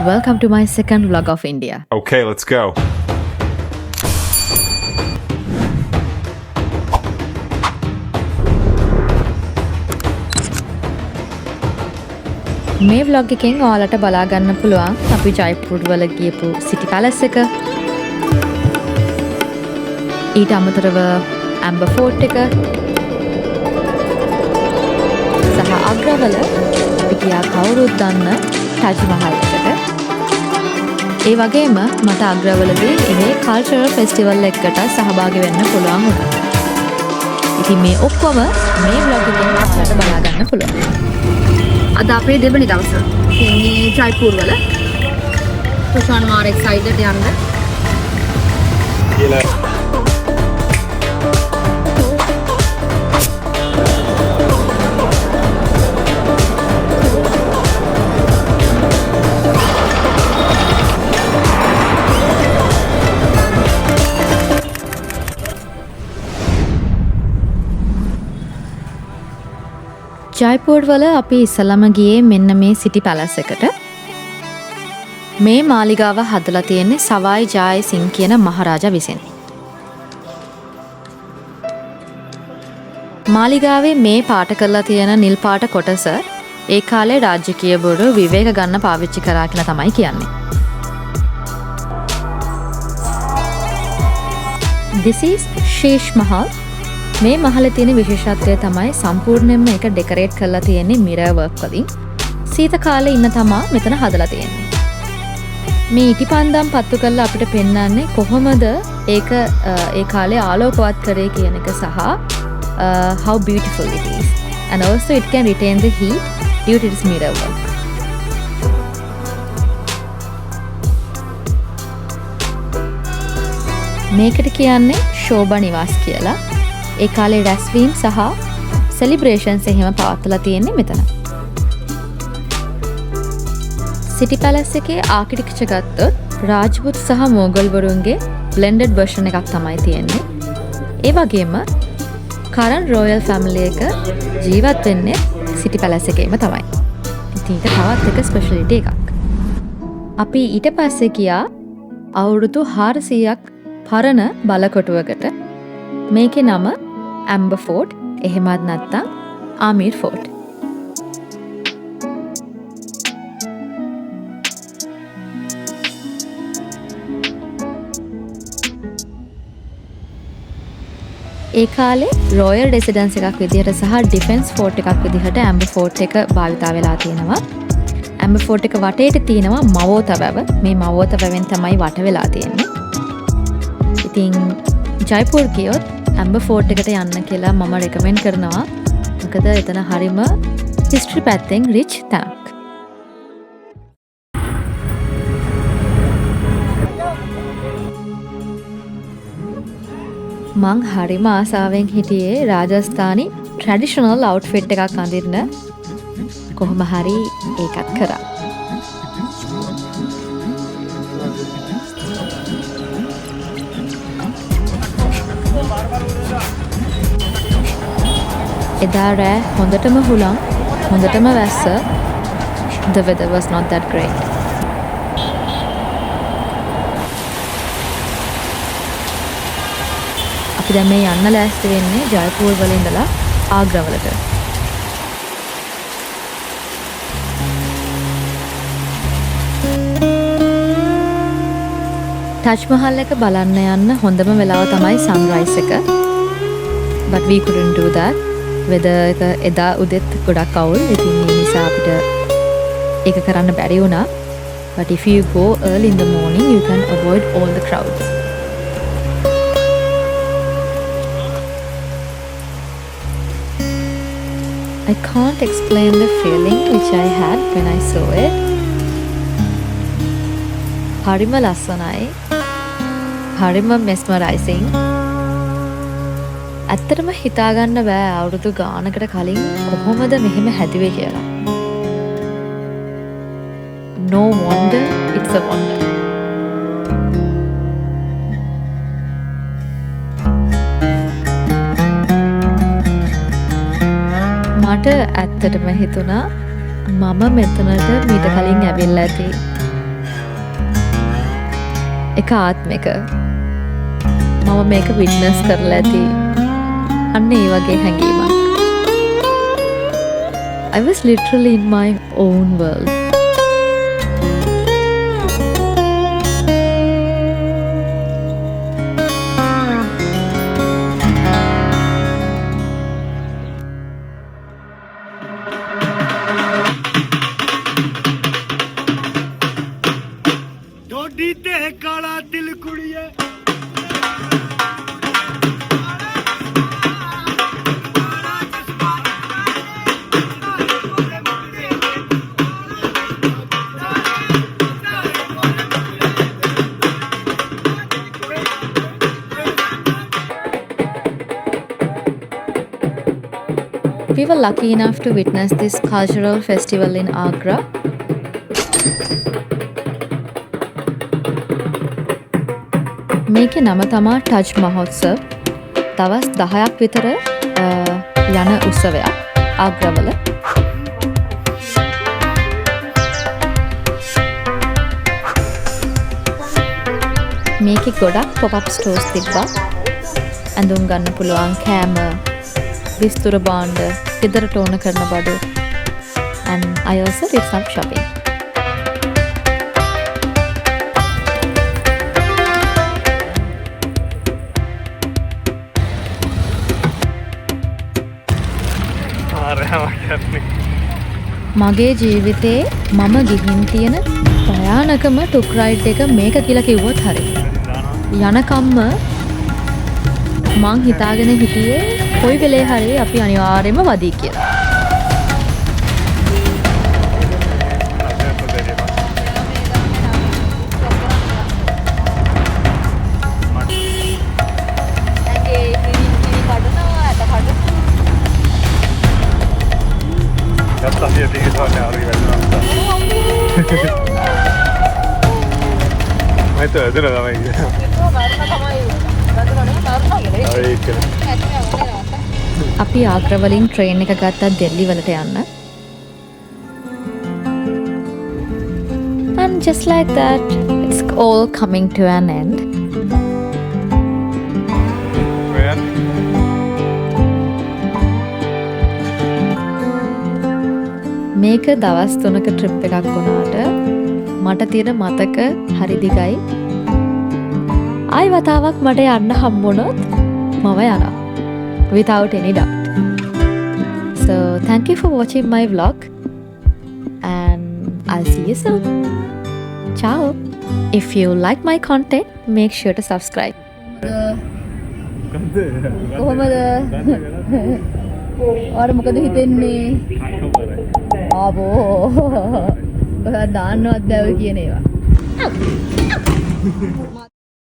Welcome to my second vlog of India. Okay, let's go. මේ vlog එකෙන් ඔයාලට බලා ගන්න පුළුවන් අපි ජයිපුර් වල ගියපු සිටි පැලස් එක. ඊට අමතරව ඇම්බර් ෆෝර්ට් එක සහ අග්‍රවල අපි ගියා කවුරුත් දන්න ටජ් මහල් එකට. ඒ වගේම මට අග්‍රවලදී මේ කල්චරල් ෆෙස්ටිවල් එකකට සහභාගී වෙන්න පුළුවන් වුණා. ඉතින් මේ ඔක්කොම මේ vlog එකෙන් ඔයාලට බලා ගන්න පුළුවන්. අද අපේ දෙවනි දවස. ඉන්නේ ජයිපුර් වල. තුෂාන් මාර එක්සයිටඩ් යන්න. ජයිපුර් වල අපි ඉස්සලම ගියේ මෙන්න මේ සිටි පැලස් එකට. මේ මාලිගාව හදලා තියෙන්නේ සවායි ජායි සිං කියන මහරජා විසින්. මාලිගාවේ මේ පාට කරලා තියෙන නිල් පාට කොටස ඒ කාලේ රාජකීය බොරු විවේක ගන්න පාවිච්චි කරා කියලා තමයි කියන්නේ. This is ශීෂ් මහල්. මේ මහලේ තියෙන විශේෂත්වය තමයි සම්පූර්ණයෙන්ම ඒක ඩෙකොරේට් කරලා තියෙන්නේ මිරර් වර්ක් වලින්. සීත කාලේ ඉන්න තමා මෙතන හදලා තියෙන්නේ. මේ ඉටිපන්දම් පත්තු කරලා අපිට පෙන්වන්නේ කොහොමද ඒක ඒ කාලේ ආලෝකවත් කරේ කියන එක සහ how beautiful it is. And also it can retain the heat due to its mirror work. මේකට කියන්නේ ශෝභා නිවාස් කියලා. ඒ කාලේ රැස්වීම් සහ සෙලිබ්‍රේෂන්ස් එහෙම පවත්වලා තියෙන්නේ මෙතන. සිටි පැලස් එකේ ආකිටෙක්චර් ගත්තොත් රාජ්පුත් සහ මොගල් වරුන්ගේ බ්ලෙන්ඩඩ් වර්ෂන් එකක් තමයි තියෙන්නේ. ඒ වගේම කරන් රොයල් ෆැමිලි එක ජීවත් වෙන්නේ සිටි පැලස් එකේම තමයි. ඉතින් ඒක තවත් එක ස්පෙෂලිටි එකක්. අපි ඊට පස්සේ ගියා අවුරුදු 400ක් පරණ බලකොටුවකට. මේකේ නම ඇම්බර් ෆෝර්ට් එහෙමත් නැත්නම් ආමීර් ෆෝර්ට්. ඒ කාලේ රොයල් රෙසිඩන්ස් එකක් විදිහට සහ ඩිෆෙන්ස් ෆෝර්ට් එකක් විදිහට ඇම්බර් ෆෝර්ට් එක භාවිතා වෙලා තියෙනවා. ඇම්බර් ෆෝර්ට් එක වටේට තියෙනවා මවෝත වැව. මේ මවෝත වැවෙන් තමයි වට වෙලා තියෙන්නේ. ඉතින් ජයිපුර් ගියොත් ඇම්බර් ෆෝර්ට් එකට යන්න කියලා මම රෙකමෙන්ඩ් කරනවා. මොකද එතන හරිම හිස්ටරි පැත්තෙන් රිච් තැනක්. මං හරිම ආසාවෙන් හිටියේ රාජස්ථානි ට්‍රැඩිෂනල් අවුට්ෆිට් එකක් අඳින්න. කොහොම හරි ඒකත් කරා. එදා රෑ හොඳටම හුලං හොඳටම වැස්ස. The weather was not that great. අපි දැන් මේ යන්න ලෑස්ති වෙන්නේ ජයපුර් වල ඉඳලා ආග්‍රා වලට. ටජ් මහල් එක බලන්න යන්න හොඳම වෙලාව තමයි සන්රයිස් එක. But we couldn't do that. Weather එක එදා උදෙත් ගොඩක් අවුල්. ඉතින් ඒ නිසා අපිට ඒක කරන්න බැරි වුණා. But if you go early in the morning you can avoid all the crowds. I can't explain the feeling which I had when I saw it. හරිම ලස්සනයි. හරිම mesmerizing. ඇත්තටම හිතාගන්න බෑ අවුරුදු ගානකට කලින් කොහොමද මෙහෙම හැදුවේ කියලා. No wonder it's a wonder. මට ඇත්තටම හිතුණා මම මෙතනට මීට කලින් ඇවිල්ලා ඇති එක ආත්මයක මම මේක විට්නස් කරලා ඇති අන්න ඒ වගේ හැඟීමක්. I was literally in my own world. ढोडी ते काला दिल कुड़िए We were lucky enough to witness this cultural festival in Agra. මේකේ නම තමා ටජ් මහෝත්සව. දවස් 10ක් විතර යන උත්සවයක් ආග්‍රාවල. මේකේ ගොඩක් pop-up stores තිබ්බා. ඇඳුම් ගන්න පුළුවන් කෑම, විස්තර භාණ්ඩ, ගෙදරට ඕන කරන බඩු. And I also did some shopping. මගේ ජීවිතේ මම ගිහින් තියෙන භයානකම ටුක් රයිඩ් එක මේක කියලා කිව්වොත් හරි. යනකම්ම මං හිතාගෙන හිටියේ කොයි වෙලේ හරි අපි අනිවාර්යයෙන්ම වදී කියලා. අපි ආග්‍රාවලින් ට්‍රේන් එක ගත්තා දෙල්ලි වලට යන්න. And just like that, it's all coming to an end. මේක දවස් 3ක ට්‍රිප් එකක් වුණාට මට තියෙන මතක හරි දිගයි. ආයි වතාවක් මට යන්න හම්බුනොත් මම යනවා. Without any doubt. So thank you for watching my vlog and I'll see you soon. Ciao. If you like my content, make sure to subscribe. කොහොමද? ඔයාලා මොකද හිතන්නේ? ආවෝ. ඔයා දාන්නවත් බැව කියන ඒවා.